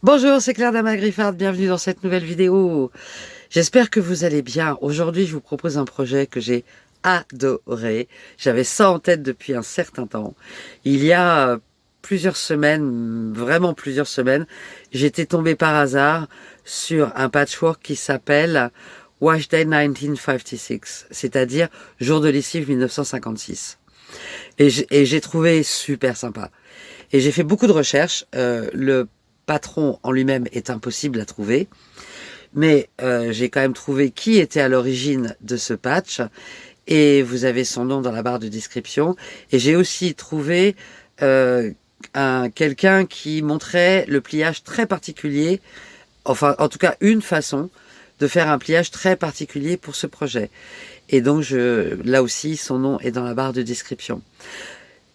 Bonjour, c'est Claire Damas-Griffard, bienvenue dans cette nouvelle vidéo. J'espère que vous allez bien. Aujourd'hui, je vous propose un projet que j'ai adoré. J'avais ça en tête depuis un certain temps. Il y a plusieurs semaines, vraiment plusieurs semaines, j'étais tombée par hasard sur un patchwork qui s'appelle Wash Day 1956, c'est-à-dire Jour de lessive 1956. Et j'ai trouvé super sympa. Et j'ai fait beaucoup de recherches. Le patron en lui-même est impossible à trouver, mais j'ai quand même trouvé qui était à l'origine de ce patch, et vous avez son nom dans la barre de description. Et j'ai aussi trouvé quelqu'un qui montrait le pliage très particulier, enfin en tout cas une façon de faire un pliage très particulier pour ce projet. Et donc là aussi son nom est dans la barre de description.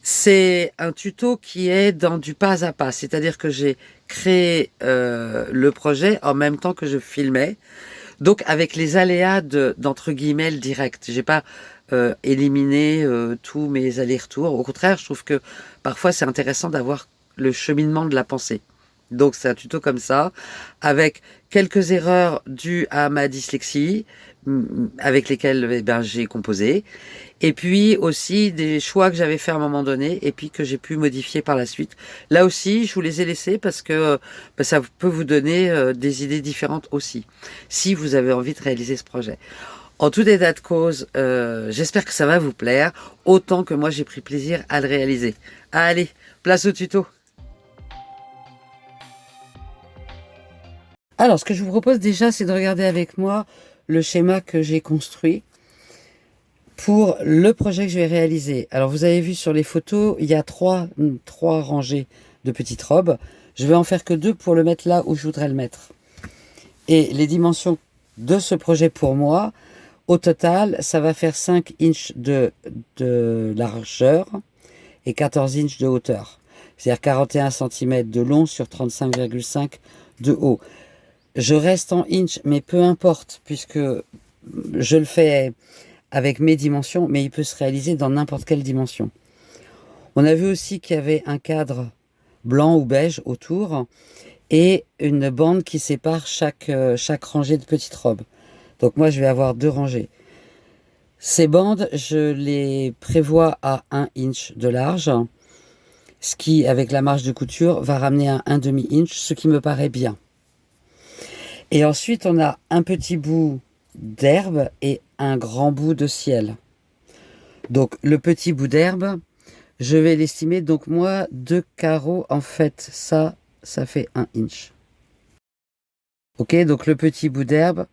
C'est un tuto qui est dans du pas à pas, c'est-à-dire que j'ai créé le projet en même temps que je filmais, donc avec les aléas d'entre guillemets le direct. J'ai pas éliminé tous mes allers-retours. Au contraire, je trouve que parfois c'est intéressant d'avoir le cheminement de la pensée. Donc c'est un tuto comme ça, avec quelques erreurs dues à ma dyslexie, avec lesquelles j'ai composé, et puis aussi des choix que j'avais fait à un moment donné, et puis que j'ai pu modifier par la suite. Là aussi, je vous les ai laissés parce que ça peut vous donner des idées différentes aussi, si vous avez envie de réaliser ce projet. En tout état de cause, j'espère que ça va vous plaire, autant que moi j'ai pris plaisir à le réaliser. Allez, place au tuto. Alors, ce que je vous propose déjà, c'est de regarder avec moi le schéma que j'ai construit pour le projet que je vais réaliser. Alors, vous avez vu sur les photos, il y a trois rangées de petites robes. Je vais en faire que deux pour le mettre là où je voudrais le mettre. Et les dimensions de ce projet pour moi, au total, ça va faire 5 inches de largeur et 14 inches de hauteur. C'est-à-dire 41 cm de long sur 35,5 de haut. Je reste en inch, mais peu importe, puisque je le fais avec mes dimensions, mais il peut se réaliser dans n'importe quelle dimension. On a vu aussi qu'il y avait un cadre blanc ou beige autour et une bande qui sépare chaque rangée de petites robes. Donc moi, je vais avoir deux rangées. Ces bandes, je les prévois à 1 inch de large, ce qui, avec la marge de couture, va ramener à 1/2 inch, ce qui me paraît bien. Et ensuite, on a un petit bout d'herbe et un grand bout de ciel. Donc, le petit bout d'herbe, je vais l'estimer. Donc, moi, 2 carreaux, en fait, ça fait 1 inch. Ok, donc le petit bout d'herbe,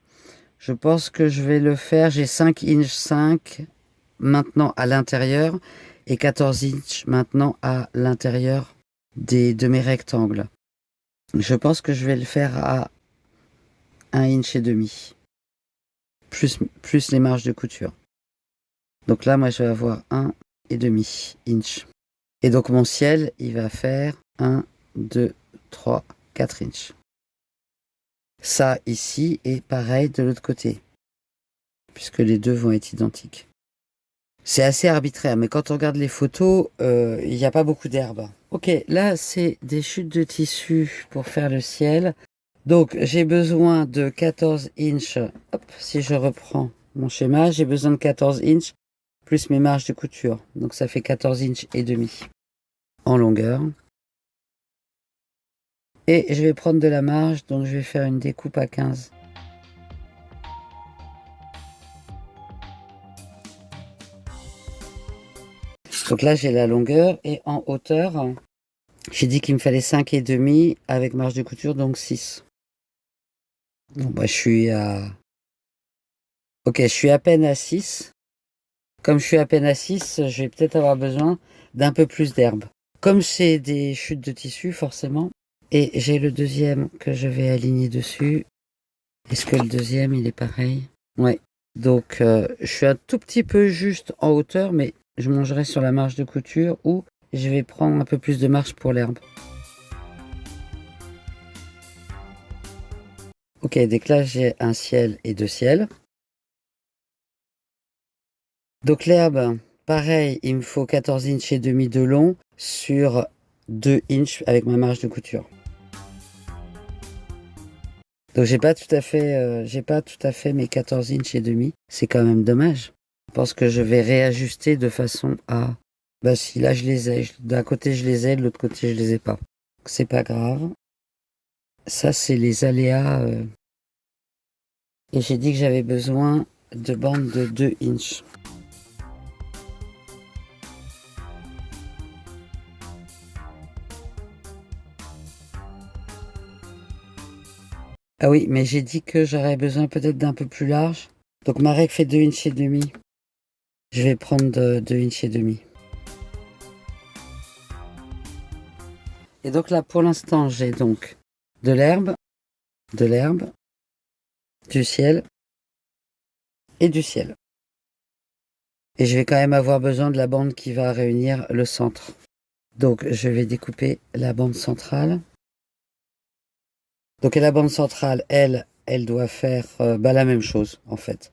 je pense que je vais le faire. J'ai 5 inch 5 maintenant à l'intérieur et 14 inch maintenant à l'intérieur de mes rectangles. Je pense que je vais le faire à 1,5 inch. Plus les marges de couture. Donc là, moi, je vais avoir 1,5 inch. Et donc, mon ciel, il va faire 1, 2, 3, 4 inches. Ça, ici, est pareil de l'autre côté, puisque les deux vont être identiques. C'est assez arbitraire, mais quand on regarde les photos, il n'y a pas beaucoup d'herbe. Ok, là, c'est des chutes de tissu pour faire le ciel. Donc, j'ai besoin de 14 inches. Hop, si je reprends mon schéma, j'ai besoin de 14 inches plus mes marges de couture. Donc, ça fait 14 inches et demi en longueur. Et je vais prendre de la marge, donc je vais faire une découpe à 15. Donc là, j'ai la longueur et en hauteur, j'ai dit qu'il me fallait 5,5 avec marge de couture, donc 6. Bon, bah, je suis à... Ok, je suis à peine à 6. Comme je suis à peine à 6, je vais peut-être avoir besoin d'un peu plus d'herbe. Comme c'est des chutes de tissu, forcément, et j'ai le deuxième que je vais aligner dessus. Est-ce que le deuxième, il est pareil? Ouais. Donc, je suis un tout petit peu juste en hauteur, mais je mangerai sur la marge de couture ou je vais prendre un peu plus de marge pour l'herbe. Ok, donc là, j'ai un ciel et deux ciels. Donc l'herbe, pareil, il me faut 14 inches et demi de long sur 2 inches avec ma marge de couture. Donc j'ai pas tout à fait mes 14 inches et demi. C'est quand même dommage. Je pense que je vais réajuster de façon à... Bah si, là je les ai. D'un côté je les ai, de l'autre côté je les ai pas. C'est pas grave. Ça c'est les aléas. Et j'ai dit que j'avais besoin de bandes de 2 inches. Ah oui, mais j'ai dit que j'aurais besoin peut-être d'un peu plus large. Donc ma règle fait 2 inches et demi. Je vais prendre 2 inches et demi. Et donc là, pour l'instant, j'ai donc de l'herbe, du ciel et du ciel. Et je vais quand même avoir besoin de la bande qui va réunir le centre. Donc je vais découper la bande centrale. Donc et la bande centrale, elle doit faire la même chose en fait.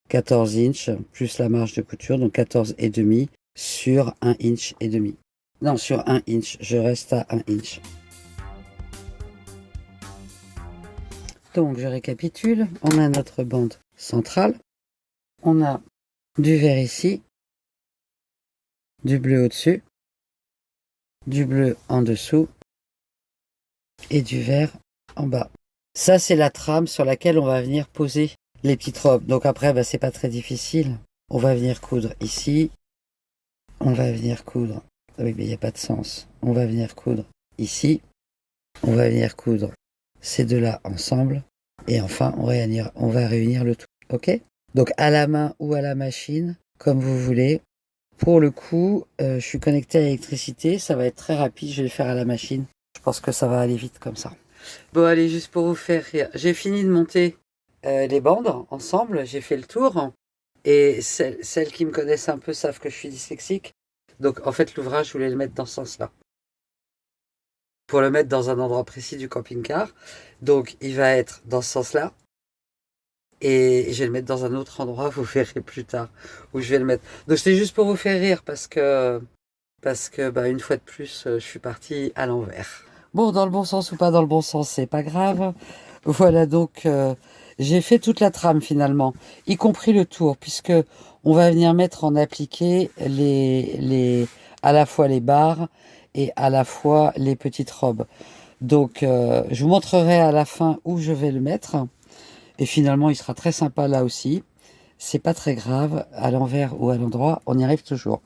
14 inches plus la marge de couture, donc 14 et demi sur 1 inch et demi. Non, sur 1 inch, je reste à 1 inch. Donc je récapitule, on a notre bande centrale, on a du vert ici, du bleu au-dessus, du bleu en dessous et du vert en bas. Ça c'est la trame sur laquelle on va venir poser les petites robes. Donc après c'est pas très difficile. On va venir coudre ici, on va venir coudre, oui mais il n'y a pas de sens, on va venir coudre ici, on va venir coudre ces deux-là ensemble et enfin on va réunir le tout. Ok? Donc à la main ou à la machine, comme vous voulez. Pour le coup, je suis connecté à l'électricité, ça va être très rapide, je vais le faire à la machine. Je pense que ça va aller vite comme ça. Bon allez, juste pour vous faire rire, j'ai fini de monter les bandes ensemble, j'ai fait le tour. Et celles qui me connaissent un peu savent que je suis dyslexique. Donc en fait l'ouvrage, je voulais le mettre dans ce sens-là. Pour le mettre dans un endroit précis du camping-car. Donc il va être dans ce sens-là. Et je vais le mettre dans un autre endroit, vous verrez plus tard où je vais le mettre. Donc c'était juste pour vous faire rire parce que une fois de plus, je suis partie à l'envers. Bon, dans le bon sens ou pas dans le bon sens, c'est pas grave. Voilà donc j'ai fait toute la trame finalement, y compris le tour, puisque on va venir mettre en appliqué à la fois les barres et à la fois les petites robes. Donc je vous montrerai à la fin où je vais le mettre. Et finalement, il sera très sympa là aussi. C'est pas très grave, à l'envers ou à l'endroit, on y arrive toujours.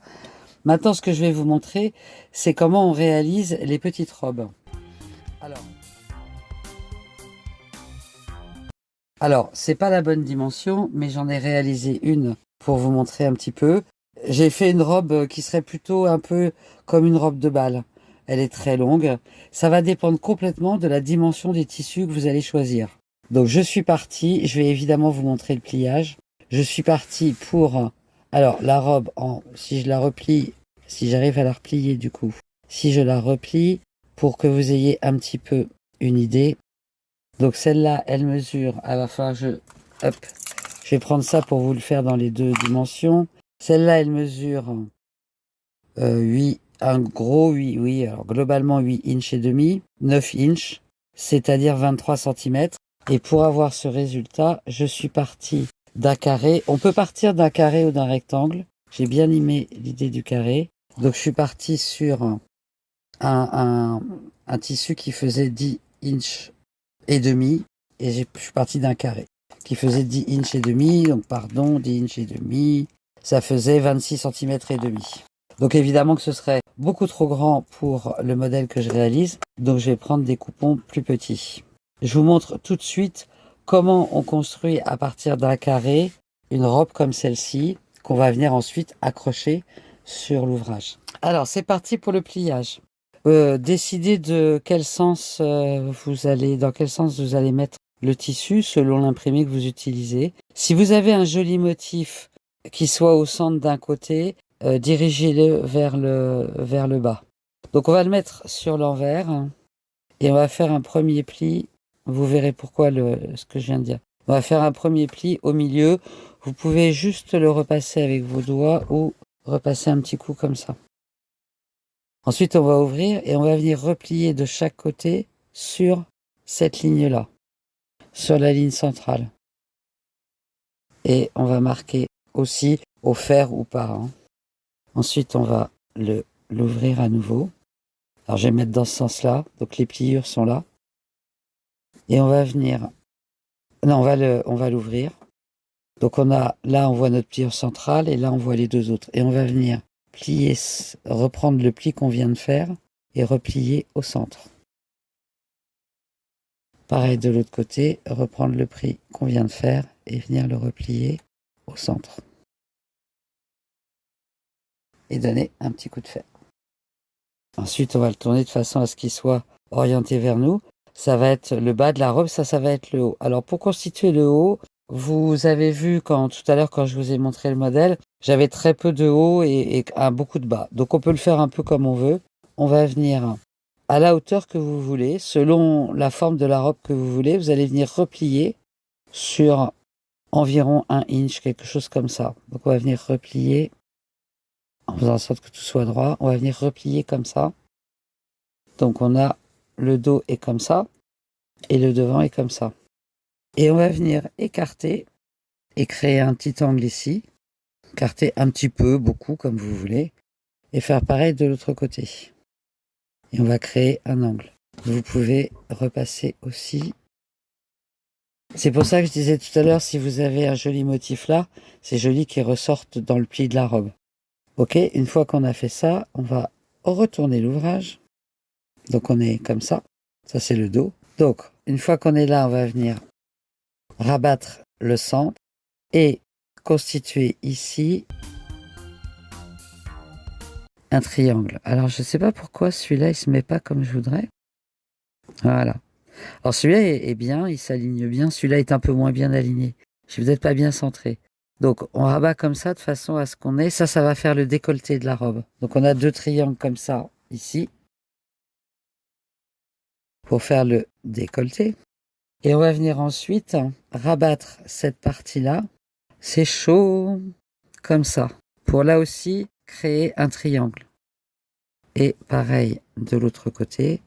Maintenant, ce que je vais vous montrer, c'est comment on réalise les petites robes. Alors, c'est pas la bonne dimension, mais j'en ai réalisé une pour vous montrer un petit peu. J'ai fait une robe qui serait plutôt un peu comme une robe de bal. Elle est très longue. Ça va dépendre complètement de la dimension des tissus que vous allez choisir. Donc je suis parti, je vais évidemment vous montrer le pliage. Je suis parti pour, alors la robe, si je la replie, si j'arrive à la replier du coup, si je la replie pour que vous ayez un petit peu une idée. Donc celle-là, elle mesure, il va falloir que je vais prendre ça pour vous le faire dans les deux dimensions. Celle-là, elle mesure 8, un gros 8, oui, alors globalement 8 inches et demi, 9 inches, c'est-à-dire 23 cm. Et pour avoir ce résultat, je suis parti d'un carré. On peut partir d'un carré ou d'un rectangle. J'ai bien aimé l'idée du carré. Donc je suis parti sur un tissu qui faisait 10 inches et demi. Et je suis parti d'un carré qui faisait 10 inches et demi. Donc pardon, 10 inches et demi. Ça faisait 26 cm et demi. Donc évidemment que ce serait beaucoup trop grand pour le modèle que je réalise. Donc je vais prendre des coupons plus petits. Je vous montre tout de suite comment on construit à partir d'un carré une robe comme celle-ci qu'on va venir ensuite accrocher sur l'ouvrage. Alors c'est parti pour le pliage. Décidez dans quel sens vous allez mettre le tissu selon l'imprimé que vous utilisez. Si vous avez un joli motif qui soit au centre d'un côté, dirigez-le vers le bas. Donc on va le mettre sur l'envers et on va faire un premier pli. Vous verrez pourquoi ce que je viens de dire. On va faire un premier pli au milieu. Vous pouvez juste le repasser avec vos doigts ou repasser un petit coup comme ça. Ensuite, on va ouvrir et on va venir replier de chaque côté sur cette ligne-là. sur la ligne centrale. Et on va marquer aussi au fer ou pas. Hein. Ensuite, on va l'ouvrir à nouveau. Alors, je vais mettre dans ce sens-là. Donc, les pliures sont là. Et on va venir... Non, on va l'ouvrir. Donc, là, on voit notre pliure centrale et là, on voit les deux autres. Et on va venir plier, reprendre le pli qu'on vient de faire et replier au centre. Pareil de l'autre côté, reprendre le pli qu'on vient de faire et venir le replier au centre. Et donner un petit coup de fer. Ensuite, on va le tourner de façon à ce qu'il soit orienté vers nous. Ça va être le bas de la robe, ça va être le haut. Alors, pour constituer le haut, vous avez vu tout à l'heure, quand je vous ai montré le modèle, j'avais très peu de haut et beaucoup de bas. Donc, on peut le faire un peu comme on veut. On va venir à la hauteur que vous voulez, selon la forme de la robe que vous voulez. Vous allez venir replier sur environ 1 inch, quelque chose comme ça. Donc, on va venir replier en faisant en sorte que tout soit droit. On va venir replier comme ça. Donc, on a le dos est comme ça et le devant est comme ça. Et on va venir écarter et créer un petit angle ici. Écarter un petit peu, beaucoup, comme vous voulez. Et faire pareil de l'autre côté. Et on va créer un angle. Vous pouvez repasser aussi. C'est pour ça que je disais tout à l'heure, si vous avez un joli motif là, c'est joli qu'il ressorte dans le pli de la robe. Ok, une fois qu'on a fait ça, on va retourner l'ouvrage. Donc on est comme ça. Ça c'est le dos. Donc, une fois qu'on est là, on va venir rabattre le centre et constituer ici un triangle. Alors, je ne sais pas pourquoi celui-là, il ne se met pas comme je voudrais. Voilà. Alors, celui-là est bien, il s'aligne bien. Celui-là est un peu moins bien aligné. Je suis peut-être pas bien centré. Donc, on rabat comme ça de façon à ce qu'on ait... Ça va faire le décolleté de la robe. Donc, on a 2 triangles comme ça, ici, pour faire le décolleté. Et on va venir ensuite rabattre cette partie-là. C'est chaud, comme ça. Pour là aussi, créer un triangle. Et pareil de l'autre côté,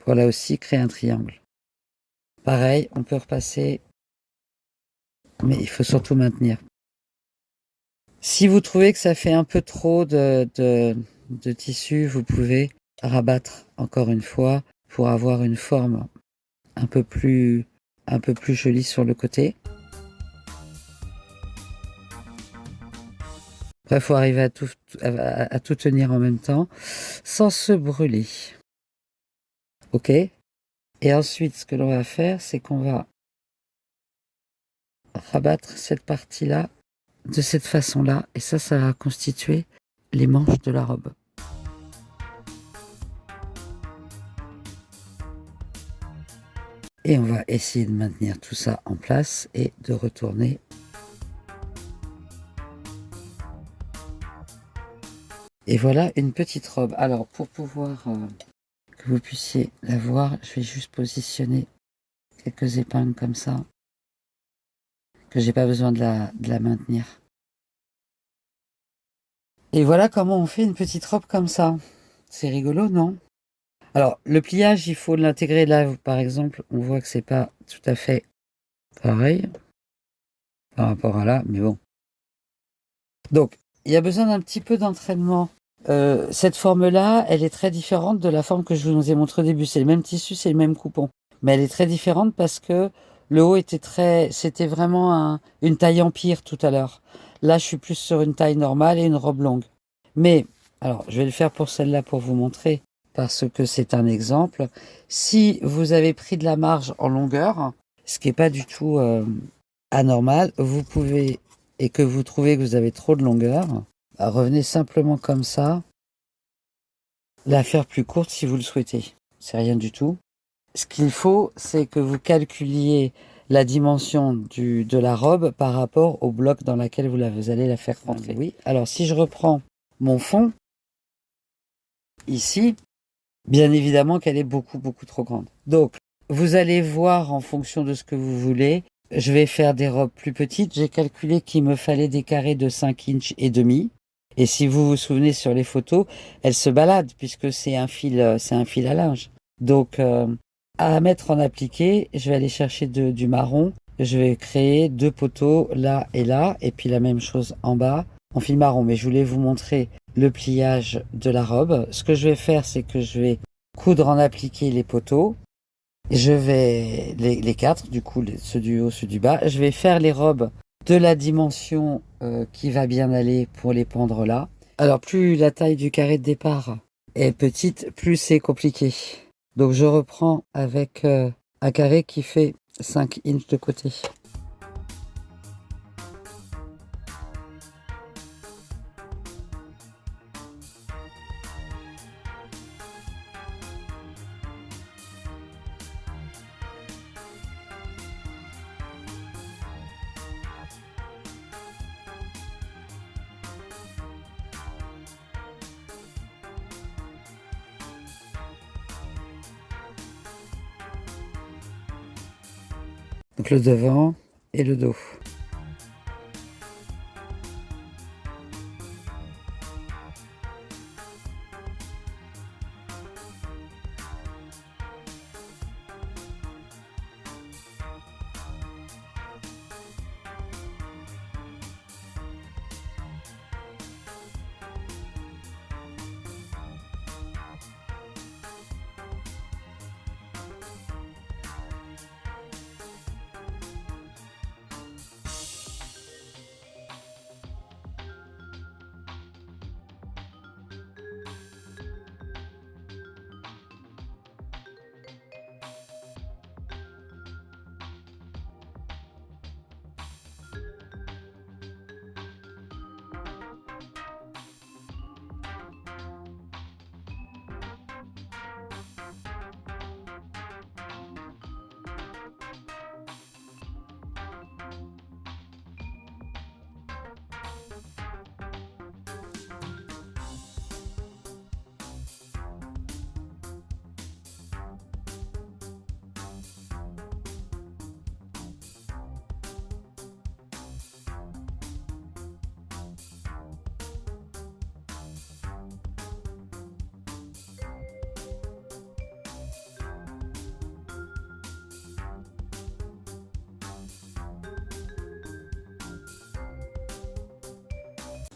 pour là aussi créer un triangle. Pareil, on peut repasser, mais il faut surtout maintenir. Si vous trouvez que ça fait un peu trop de tissu, vous pouvez rabattre encore une fois pour avoir une forme un peu plus jolie sur le côté. Après, il faut arriver à tout tenir en même temps, sans se brûler. Ok? Et ensuite, ce que l'on va faire, c'est qu'on va rabattre cette partie-là de cette façon-là. Et ça va constituer les manches de la robe. Et on va essayer de maintenir tout ça en place et de retourner. Et voilà une petite robe. Alors, pour pouvoir que vous puissiez la voir, je vais juste positionner quelques épingles comme ça, que j'ai pas besoin de la maintenir. Et voilà comment on fait une petite robe comme ça. C'est rigolo, non? Alors, le pliage, il faut l'intégrer là, par exemple, on voit que c'est pas tout à fait pareil par rapport à là, mais bon. Donc, il y a besoin d'un petit peu d'entraînement. Cette forme-là, elle est très différente de la forme que je vous ai montré au début. C'est le même tissu, c'est le même coupon. Mais elle est très différente parce que le haut c'était vraiment une taille empire tout à l'heure. Là, je suis plus sur une taille normale et une robe longue. Mais, alors, je vais le faire pour celle-là pour vous montrer, parce que c'est un exemple. Si vous avez pris de la marge en longueur, ce qui n'est pas du tout anormal, vous pouvez, et que vous trouvez que vous avez trop de longueur, revenez simplement comme ça, la faire plus courte si vous le souhaitez. C'est rien du tout. Ce qu'il faut, c'est que vous calculiez la dimension de la robe par rapport au bloc dans lequel vous allez la faire rentrer. Oui. Alors, si je reprends mon fond, ici, bien évidemment qu'elle est beaucoup trop grande. Donc, vous allez voir en fonction de ce que vous voulez. Je vais faire des robes plus petites. J'ai calculé qu'il me fallait des carrés de 5 inches et demi. Et si vous vous souvenez sur les photos, elles se baladent puisque c'est un fil à linge. Donc, à mettre en appliqué, je vais aller chercher du marron. Je vais créer 2 poteaux là, et puis la même chose en bas, en fil marron. Mais je voulais vous montrer le pliage de la robe. Ce que je vais faire, c'est que je vais coudre en appliqué les poteaux. Je vais, les 4, du coup, ceux du haut, ceux du bas. Je vais faire les robes de la dimension qui va bien aller pour les pendre là. Alors, plus la taille du carré de départ est petite, plus c'est compliqué. Donc, je reprends avec un carré qui fait 5 inches de côté. Donc, le devant et le dos.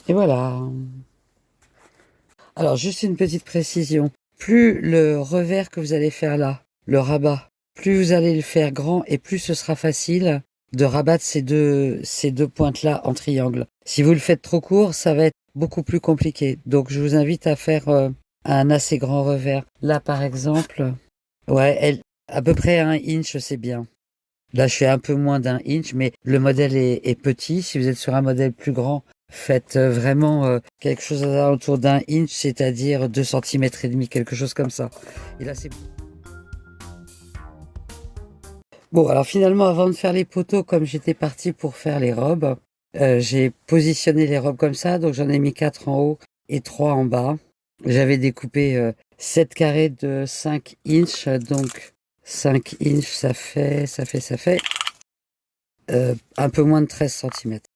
Et voilà. Alors, juste une petite précision. Plus le revers que vous allez faire là, le rabat, plus vous allez le faire grand et plus ce sera facile de rabattre ces deux pointes-là en triangle. Si vous le faites trop court, ça va être beaucoup plus compliqué. Donc, je vous invite à faire un assez grand revers. Là, par exemple, ouais, à peu près 1 inch, c'est bien. Là, je fais un peu moins d'1 inch, mais le modèle est petit. Si vous êtes sur un modèle plus grand, faites vraiment quelque chose autour d'1 inch, c'est-à-dire 2 cm et demi, quelque chose comme ça. Et là, c'est bon. Alors finalement, avant de faire les poteaux, comme j'étais partie pour faire les robes, j'ai positionné les robes comme ça. Donc j'en ai mis 4 en haut et 3 en bas. J'avais découpé 7 carrés de 5 inches, donc 5 inches, ça fait un peu moins de 13 centimètres.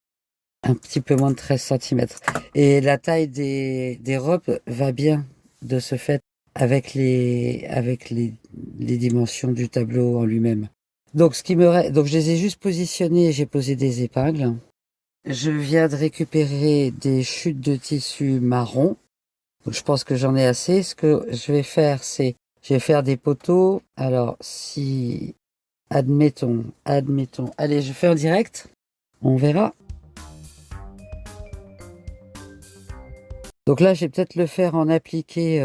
Un petit peu moins de 13 centimètres. Et la taille des robes va bien de ce fait avec les dimensions du tableau en lui-même. Donc, donc je les ai juste positionnés et j'ai posé des épingles. Je viens de récupérer des chutes de tissu marron. Donc, je pense que j'en ai assez. Ce que je vais faire, c'est je vais faire des poteaux. Alors, si admettons, allez, je fais en direct. On verra. Donc là, je vais peut-être le faire en appliqué,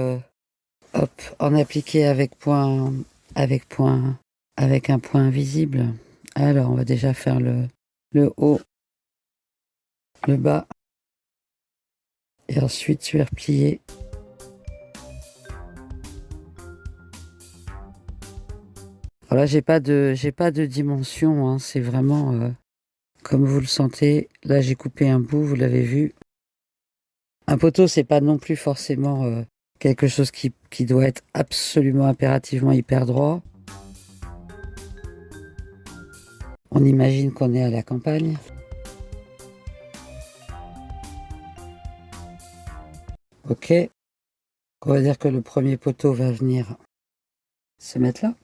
en appliqué avec point, avec un point visible. Alors, on va déjà faire le haut, le bas, et ensuite je vais replier. Alors là, j'ai pas de dimension, hein, c'est vraiment comme vous le sentez. Là, j'ai coupé un bout, vous l'avez vu. Un poteau, c'est pas non plus forcément quelque chose qui doit être absolument impérativement hyper droit. On imagine qu'on est à la campagne. Ok. On va dire que le premier poteau va venir se mettre là.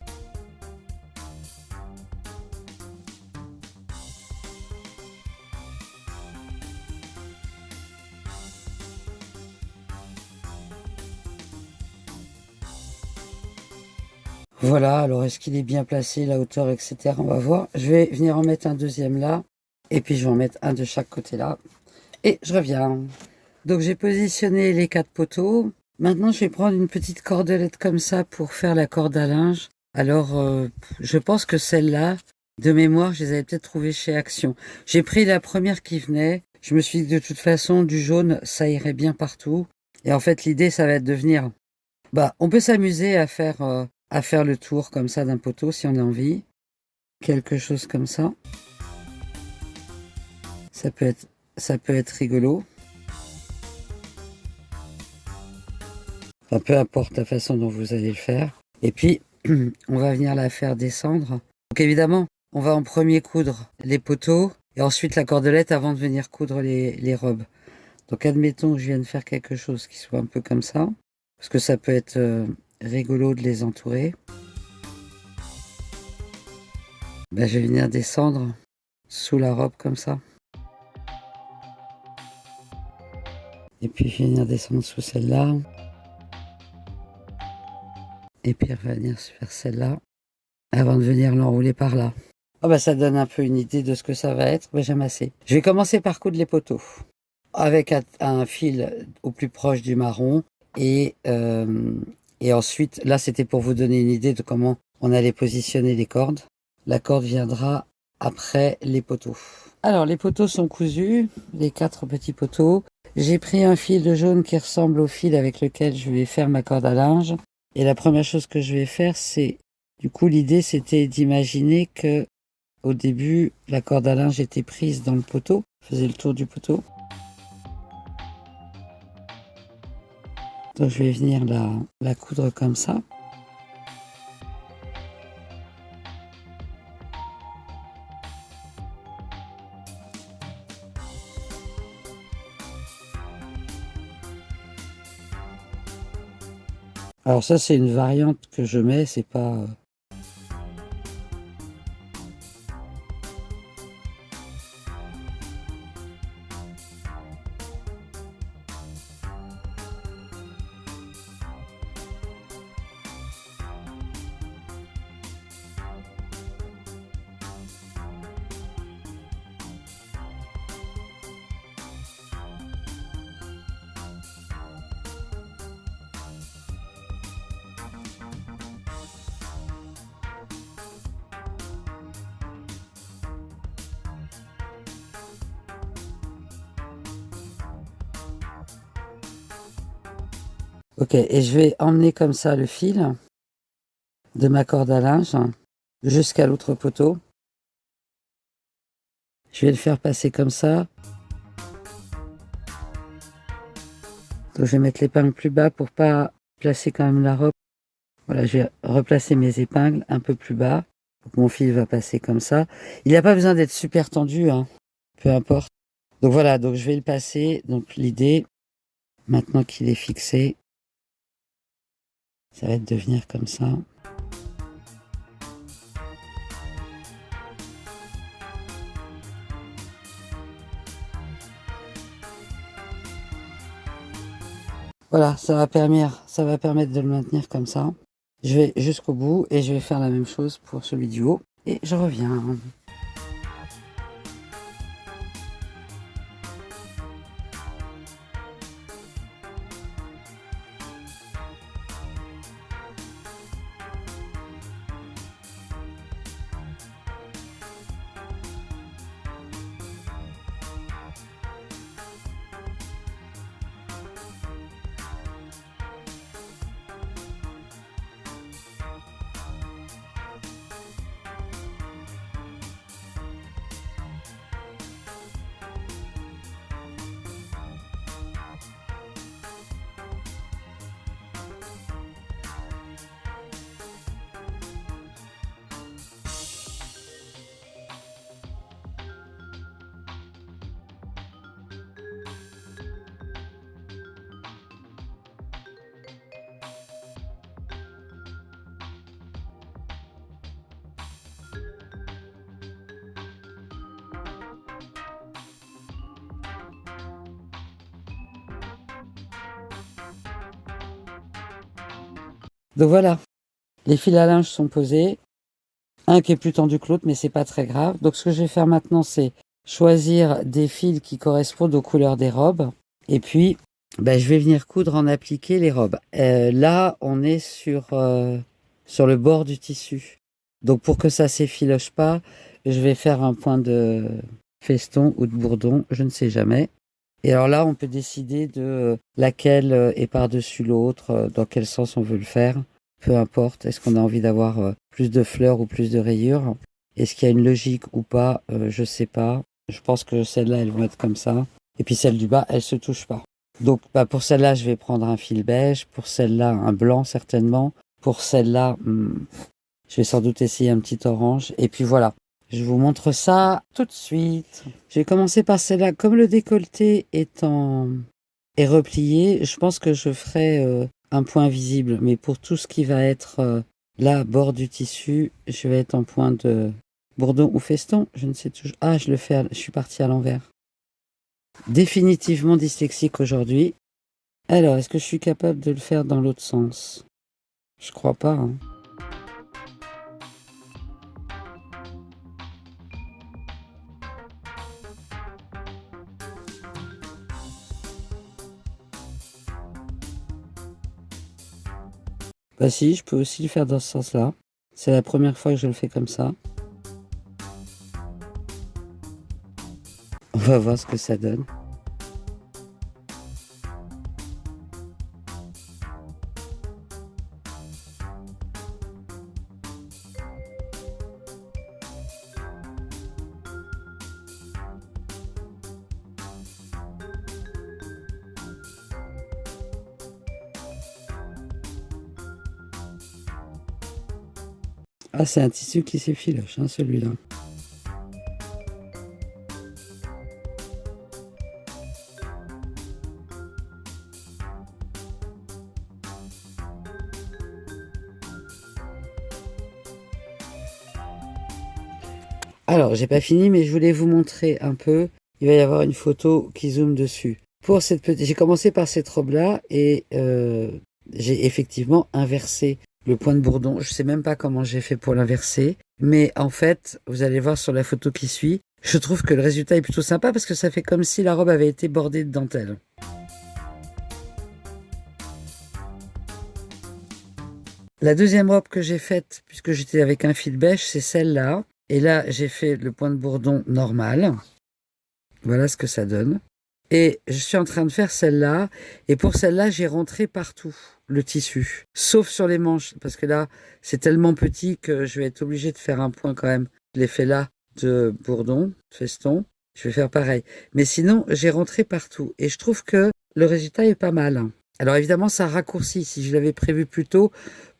Voilà, alors est-ce qu'il est bien placé, la hauteur, etc. On va voir. Je vais venir en mettre un deuxième là. Et puis je vais en mettre un de chaque côté là. Et je reviens. Donc j'ai positionné les 4 poteaux. Maintenant je vais prendre une petite cordelette comme ça pour faire la corde à linge. Alors je pense que celle-là, de mémoire, je les avais peut-être trouvées chez Action. J'ai pris la première qui venait. Je me suis dit de toute façon du jaune ça irait bien partout. Et en fait l'idée ça va être de venir. On peut s'amuser à faire le tour comme ça d'un poteau si on a envie. Quelque chose comme ça. Ça peut être, ça peut être rigolo. Enfin, peu importe la façon dont vous allez le faire. Et puis, on va venir la faire descendre. Donc évidemment, on va en premier coudre les poteaux et ensuite la cordelette avant de venir coudre les robes. Donc admettons que je vienne faire quelque chose qui soit un peu comme ça, parce que ça peut être rigolo de les entourer. Je vais venir descendre sous la robe comme ça. Et puis je vais venir descendre sous celle-là. Et puis revenir faire celle-là avant de venir l'enrouler par là. Ça donne un peu une idée de ce que ça va être. J'aime assez. Je vais commencer par coudre les poteaux avec un fil au plus proche du marron et ensuite, là c'était pour vous donner une idée de comment on allait positionner les cordes. La corde viendra après les poteaux. Alors les poteaux sont cousus, les 4 petits poteaux. J'ai pris un fil de jaune qui ressemble au fil avec lequel je vais faire ma corde à linge. Et la première chose que je vais faire, c'est, du coup, l'idée, c'était d'imaginer que, au début, la corde à linge était prise dans le poteau, faisait le tour du poteau. Donc, je vais venir la coudre comme ça. Alors ça, c'est une variante que je mets, c'est pas... Ok, et je vais emmener comme ça le fil de ma corde à linge jusqu'à l'autre poteau. Je vais le faire passer comme ça. Donc je vais mettre l'épingle plus bas pour pas placer quand même la robe. Voilà, je vais replacer mes épingles un peu plus bas. Donc mon fil va passer comme ça. Il n'a pas besoin d'être super tendu, hein, peu importe. Donc voilà, donc je vais le passer. Donc l'idée, maintenant qu'il est fixé, ça va être de venir comme ça. Voilà, ça va permettre de le maintenir comme ça. Je vais jusqu'au bout et je vais faire la même chose pour celui du haut. Et je reviens. Donc voilà, Les fils à linge sont posés. Un qui est plus tendu que l'autre, mais c'est pas très grave. Donc ce que je vais faire maintenant, c'est choisir des fils qui correspondent aux couleurs des robes. Et puis, je vais venir coudre en appliqué les robes. Là, on est sur le bord du tissu. Donc pour que ça s'effiloche pas, je vais faire un point de feston ou de bourdon, je ne sais jamais. Et alors là, on peut décider de laquelle est par-dessus l'autre, dans quel sens on veut le faire. Peu importe, est-ce qu'on a envie d'avoir plus de fleurs ou plus de rayures? Est-ce qu'il y a une logique ou pas? Je sais pas. Je pense que celles-là, elles vont être comme ça. Et puis celle du bas, elle se touche pas. Donc pour celle-là, je vais prendre un fil beige. Pour celle-là, un blanc certainement. Pour celle-là, je vais sans doute essayer un petit orange. Et puis voilà. Je vous montre ça tout de suite. Je vais commencer par celle-là. Comme le décolleté est replié, je pense que je ferai un point visible. Mais pour tout ce qui va être là, bord du tissu, je vais être en point de bourdon ou feston. Je ne sais toujours. Ah, je suis partie à l'envers. Définitivement dyslexique aujourd'hui. Alors, est-ce que je suis capable de le faire dans l'autre sens? Je crois pas, hein. Bah si, je peux aussi le faire dans ce sens-là. C'est la première fois que je le fais comme ça. On va voir ce que ça donne. Ah, c'est un tissu qui s'effiloche, hein, celui-là. Alors, j'ai pas fini, mais je voulais vous montrer un peu. Il va y avoir une photo qui zoome dessus. Pour cette petite, j'ai commencé par cette robe-là et j'ai effectivement inversé le point de bourdon. Je sais même pas comment j'ai fait pour l'inverser, mais en fait, vous allez voir sur la photo qui suit, je trouve que le résultat est plutôt sympa parce que ça fait comme si la robe avait été bordée de dentelle. La deuxième robe que j'ai faite, puisque j'étais avec un fil beige, c'est celle-là. Et là, j'ai fait le point de bourdon normal. Voilà ce que ça donne. Et je suis en train de faire celle-là. Et pour celle-là, j'ai rentré partout le tissu. Sauf sur les manches. Parce que là, c'est tellement petit que je vais être obligée de faire un point quand même. Je l'ai fait là de bourdon, de feston. Je vais faire pareil. Mais sinon, j'ai rentré partout. Et je trouve que le résultat est pas mal. Alors évidemment, ça raccourcit. Si je l'avais prévu plus tôt,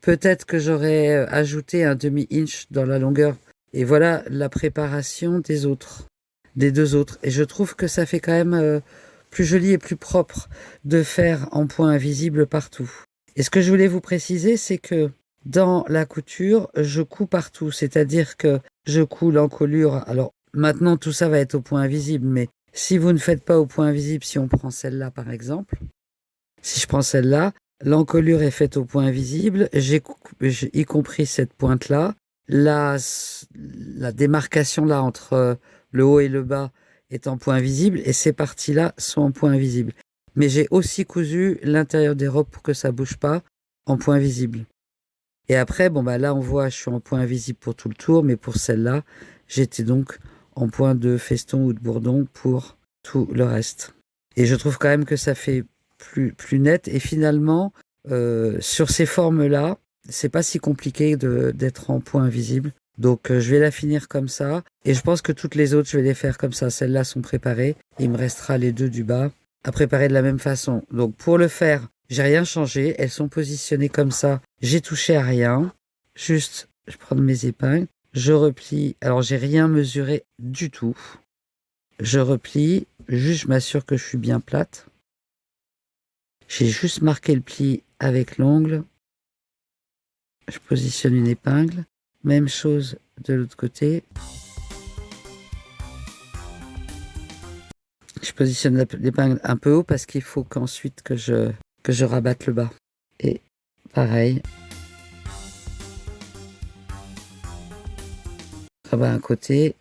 peut-être que j'aurais ajouté un demi-inch dans la longueur. Et voilà la préparation des deux autres. Et je trouve que ça fait quand même plus joli et plus propre de faire en point invisible partout. Et ce que je voulais vous préciser, c'est que dans la couture, je couds partout. C'est-à-dire que je couds l'encolure. Alors maintenant, tout ça va être au point invisible, mais si vous ne faites pas au point invisible, si on prend celle-là par exemple, si je prends celle-là, l'encolure est faite au point invisible, y compris cette pointe-là. La démarcation là entre le haut et le bas est en point visible et ces parties-là sont en point invisible. Mais j'ai aussi cousu l'intérieur des robes pour que ça bouge pas en point visible. Et après, là on voit, je suis en point invisible pour tout le tour, mais pour celle-là, j'étais donc en point de feston ou de bourdon pour tout le reste. Et je trouve quand même que ça fait plus net. Et finalement, sur ces formes-là, c'est pas si compliqué d'être en point invisible. Donc je vais la finir comme ça. Et je pense que toutes les autres, je vais les faire comme ça. Celles-là sont préparées. Il me restera les deux du bas à préparer de la même façon. Donc pour le faire, j'ai rien changé. Elles sont positionnées comme ça. J'ai touché à rien. Juste, je prends mes épingles. Je replie. Alors j'ai rien mesuré du tout. Je replie. Juste, je m'assure que je suis bien plate. J'ai juste marqué le pli avec l'ongle. Je positionne une épingle. Même chose de l'autre côté. Je positionne l'épingle un peu haut parce qu'il faut qu'ensuite que je rabatte le bas. Et pareil. rabats un côté.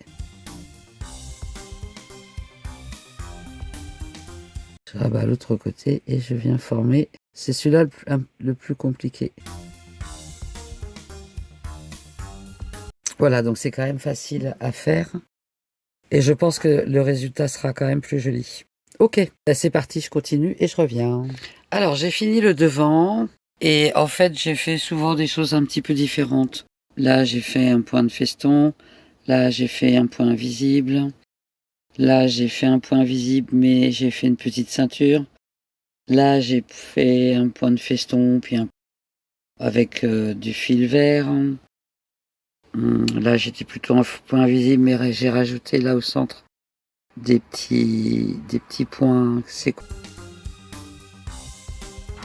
Je rabats l'autre côté et je viens former. C'est celui-là le plus compliqué. Voilà, donc c'est quand même facile à faire. Et je pense que le résultat sera quand même plus joli. Ok, c'est parti, je continue et je reviens. Alors, j'ai fini le devant. Et en fait, j'ai fait souvent des choses un petit peu différentes. Là, j'ai fait un point de feston. Là, j'ai fait un point invisible. Là, j'ai fait un point visible, mais j'ai fait une petite ceinture. Là, j'ai fait un point de feston, puis avec du fil vert. Là, j'étais plutôt en point visible, mais j'ai rajouté là au centre des petits points.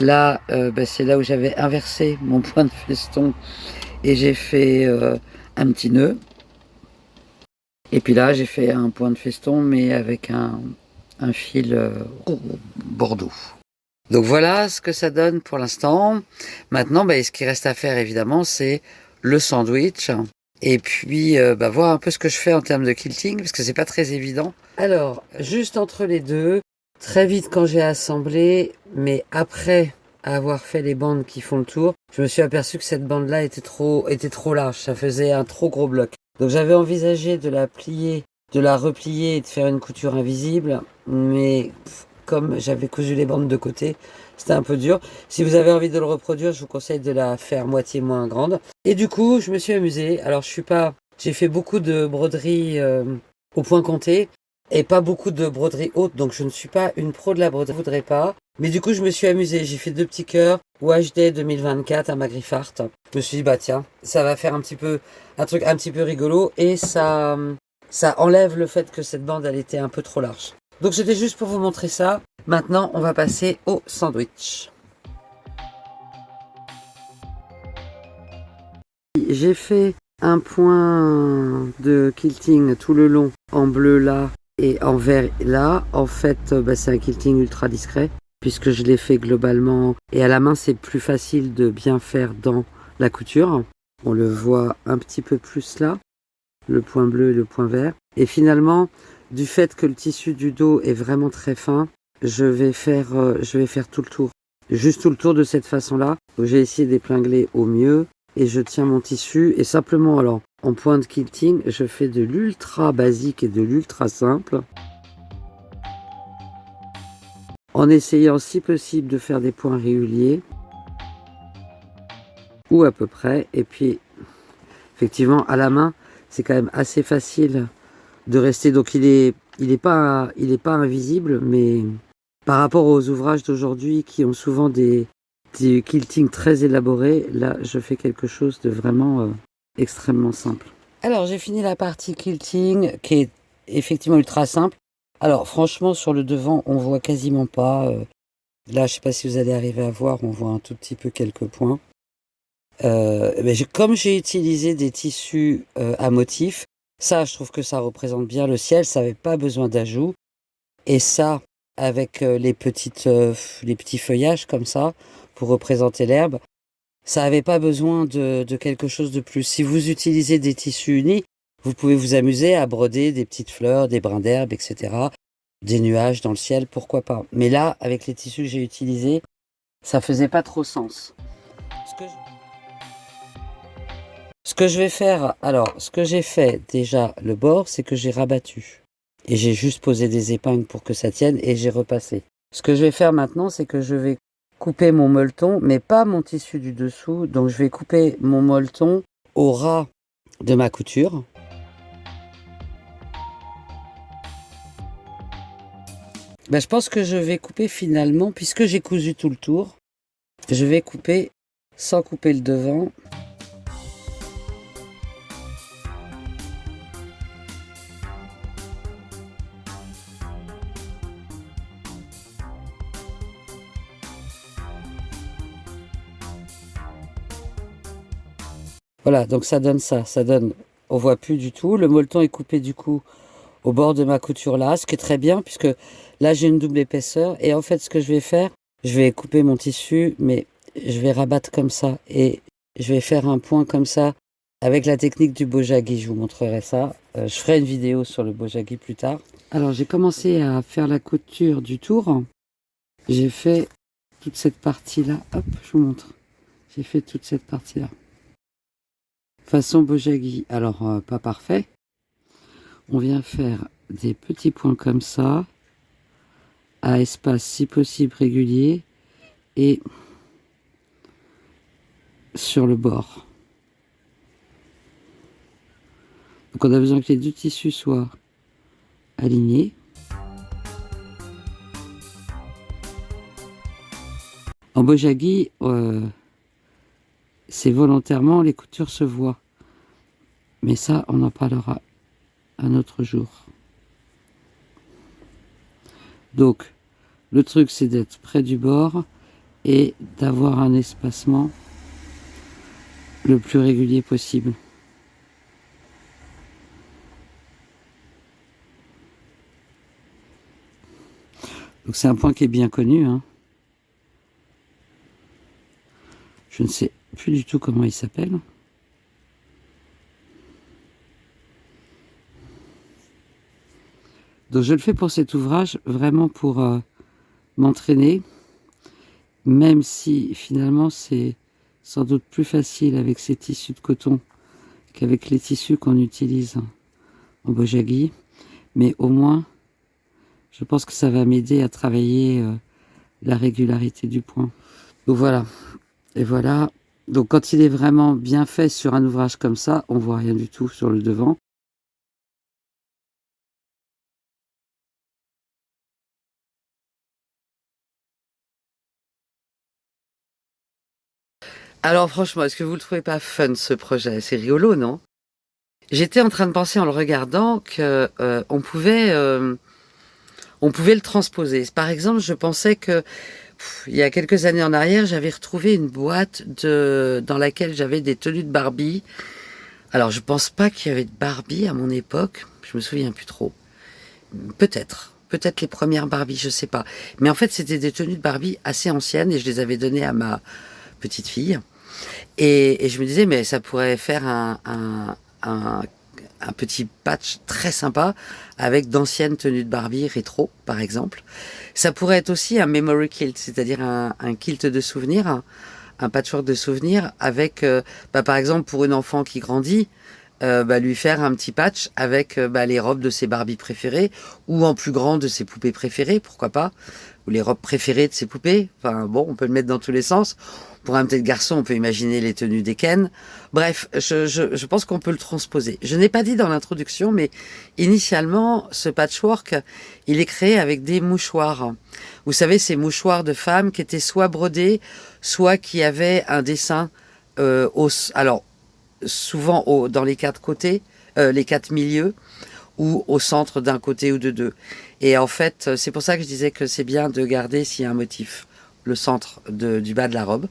Là, c'est là où j'avais inversé mon point de feston et j'ai fait un petit nœud. Et puis là, j'ai fait un point de feston, mais avec un fil bordeaux. Donc voilà ce que ça donne pour l'instant. Maintenant, ce qui reste à faire, évidemment, c'est le sandwich. Et puis, voir un peu ce que je fais en termes de quilting, parce que c'est pas très évident. Alors, juste entre les deux, très vite quand j'ai assemblé, mais après avoir fait les bandes qui font le tour, je me suis aperçu que cette bande-là était trop large. Ça faisait un trop gros bloc. Donc j'avais envisagé de la plier, de la replier et de faire une couture invisible, mais comme j'avais cousu les bandes de côté, c'était un peu dur. Si vous avez envie de le reproduire, je vous conseille de la faire moitié moins grande. Et du coup, je me suis amusée. Alors j'ai fait beaucoup de broderie au point compté et pas beaucoup de broderie haute, donc je ne suis pas une pro de la broderie, je voudrais pas. Mais du coup, je me suis amusée. J'ai fait 2 petits cœurs, WHD 2024 à ma Griffart. Je me suis dit, tiens, ça va faire un truc un petit peu rigolo et ça enlève le fait que cette bande, elle était un peu trop large. Donc c'était juste pour vous montrer ça. Maintenant, on va passer au sandwich. J'ai fait un point de quilting tout le long en bleu là et en vert là. En fait, c'est un quilting ultra discret puisque je l'ai fait globalement. Et à la main, c'est plus facile de bien faire dans la couture. On le voit un petit peu plus là, le point bleu et le point vert. Et finalement, du fait que le tissu du dos est vraiment très fin, je vais faire tout le tour. Juste tout le tour de cette façon-là. J'ai essayé d'épingler au mieux et je tiens mon tissu. Et simplement, alors, en point de quilting, je fais de l'ultra basique et de l'ultra simple. En essayant, si possible, de faire des points réguliers. Ou à peu près. Et puis, effectivement, à la main, c'est quand même assez facile de rester. Donc il est pas invisible, mais par rapport aux ouvrages d'aujourd'hui qui ont souvent des quiltings très élaborés, là je fais quelque chose de vraiment extrêmement simple. Alors j'ai fini la partie quilting qui est effectivement ultra simple. Alors franchement sur le devant on voit quasiment pas. Là je sais pas si vous allez arriver à voir, on voit un tout petit peu quelques points. Comme j'ai utilisé des tissus à motifs, ça, je trouve que ça représente bien le ciel, ça n'avait pas besoin d'ajout. Et ça, avec les petits feuillages comme ça, pour représenter l'herbe, ça n'avait pas besoin de quelque chose de plus. Si vous utilisez des tissus unis, vous pouvez vous amuser à broder des petites fleurs, des brins d'herbe, etc. Des nuages dans le ciel, pourquoi pas. Mais là, avec les tissus que j'ai utilisés, ça faisait pas trop sens. Ce que je vais faire, alors, ce que j'ai fait déjà, le bord, c'est que j'ai rabattu. Et j'ai juste posé des épingles pour que ça tienne et j'ai repassé. Ce que je vais faire maintenant, c'est que je vais couper mon molleton, mais pas mon tissu du dessous. Donc je vais couper mon molleton au ras de ma couture. Je pense que je vais couper finalement, puisque j'ai cousu tout le tour, je vais couper sans couper le devant. Voilà, donc ça donne ça. Ça donne, on voit plus du tout. Le molleton est coupé du coup au bord de ma couture là, ce qui est très bien puisque là j'ai une double épaisseur. Et en fait, ce que je vais faire, je vais couper mon tissu, mais je vais rabattre comme ça et je vais faire un point comme ça avec la technique du Bojagi. Je vous montrerai ça. Je ferai une vidéo sur le Bojagi plus tard. Alors j'ai commencé à faire la couture du tour. J'ai fait toute cette partie-là. Hop, je vous montre. J'ai fait toute cette partie-là. Façon Bojagi. Alors, pas parfait. On vient faire des petits points comme ça, à espace si possible régulier, et sur le bord. Donc on a besoin que les deux tissus soient alignés. En Bojagi, c'est volontairement, les coutures se voient. Mais ça, on en parlera un autre jour. Donc, le truc, c'est d'être près du bord et d'avoir un espacement le plus régulier possible. Donc c'est un point qui est bien connu, hein. Je ne sais plus du tout comment il s'appelle. Donc je le fais pour cet ouvrage, vraiment pour m'entraîner, même si finalement c'est sans doute plus facile avec ces tissus de coton qu'avec les tissus qu'on utilise en Bojagi. Mais au moins, je pense que ça va m'aider à travailler la régularité du point. Donc voilà. Et voilà. Donc quand il est vraiment bien fait sur un ouvrage comme ça, on voit rien du tout sur le devant. Alors franchement, est-ce que vous le trouvez pas fun ce projet? C'est rigolo, non? J'étais en train de penser en le regardant que on pouvait le transposer. Par exemple, je pensais que il y a quelques années en arrière, j'avais retrouvé une boîte dans laquelle j'avais des tenues de Barbie. Alors, je pense pas qu'il y avait de Barbie à mon époque. Je me souviens plus trop. Peut-être les premières Barbie, je sais pas. Mais en fait, c'était des tenues de Barbie assez anciennes et je les avais données à ma petite fille. Et je me disais, mais ça pourrait faire un petit patch très sympa avec d'anciennes tenues de Barbie rétro, par exemple. Ça pourrait être aussi un memory kilt, c'est-à-dire un kilt de souvenirs, un patchwork de souvenirs avec, par exemple, pour une enfant qui grandit, lui faire un petit patch avec les robes de ses Barbie préférées ou en plus grand de ses poupées préférées, pourquoi pas, ou les robes préférées de ses poupées. Enfin bon, on peut le mettre dans tous les sens. Pour un petit garçon, on peut imaginer les tenues des Ken. Bref, je pense qu'on peut le transposer. Je n'ai pas dit dans l'introduction, mais initialement, ce patchwork, il est créé avec des mouchoirs. Vous savez, ces mouchoirs de femmes qui étaient soit brodés, soit qui avaient un dessin alors souvent dans les quatre côtés, les quatre milieux, ou au centre d'un côté ou de deux. Et en fait, c'est pour ça que je disais que c'est bien de garder, s'il y a un motif, le centre du bas de la robe.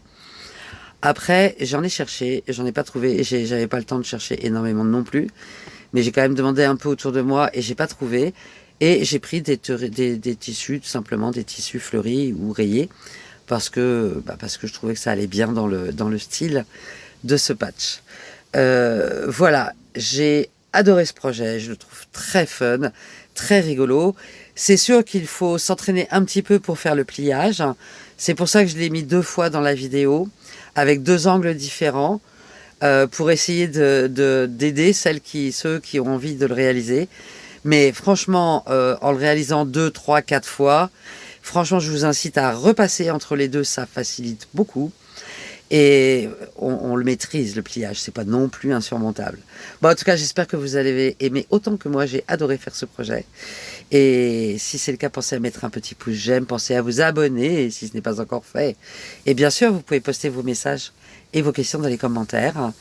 Après, j'en ai cherché, j'en ai pas trouvé, et j'avais pas le temps de chercher énormément non plus, mais j'ai quand même demandé un peu autour de moi et j'ai pas trouvé. Et j'ai pris des tissus, tout simplement des tissus fleuris ou rayés, parce que je trouvais que ça allait bien dans le style de ce patch. Voilà, j'ai adoré ce projet, je le trouve très fun, très rigolo. C'est sûr qu'il faut s'entraîner un petit peu pour faire le pliage. C'est pour ça que je l'ai mis 2 fois dans la vidéo, avec 2 angles différents, pour essayer d'aider ceux qui ont envie de le réaliser. Mais franchement, en le réalisant 2, 3, 4 fois, franchement, je vous incite à repasser entre les deux, ça facilite beaucoup. Et on le maîtrise, le pliage, c'est pas non plus insurmontable. Bon, en tout cas, j'espère que vous allez aimer autant que moi, j'ai adoré faire ce projet. Et si c'est le cas, pensez à mettre un petit pouce j'aime, pensez à vous abonner si ce n'est pas encore fait. Et bien sûr, vous pouvez poster vos messages et vos questions dans les commentaires.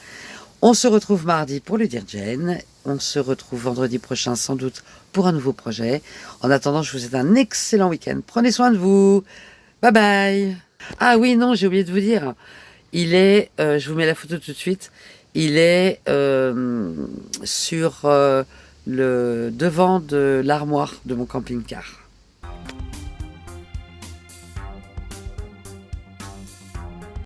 On se retrouve mardi pour le Dire Jen. On se retrouve vendredi prochain sans doute pour un nouveau projet. En attendant, je vous souhaite un excellent week-end. Prenez soin de vous. Bye bye. Ah oui, non, j'ai oublié de vous dire. Il est, je vous mets la photo tout de suite, il est sur le devant de l'armoire de mon camping-car.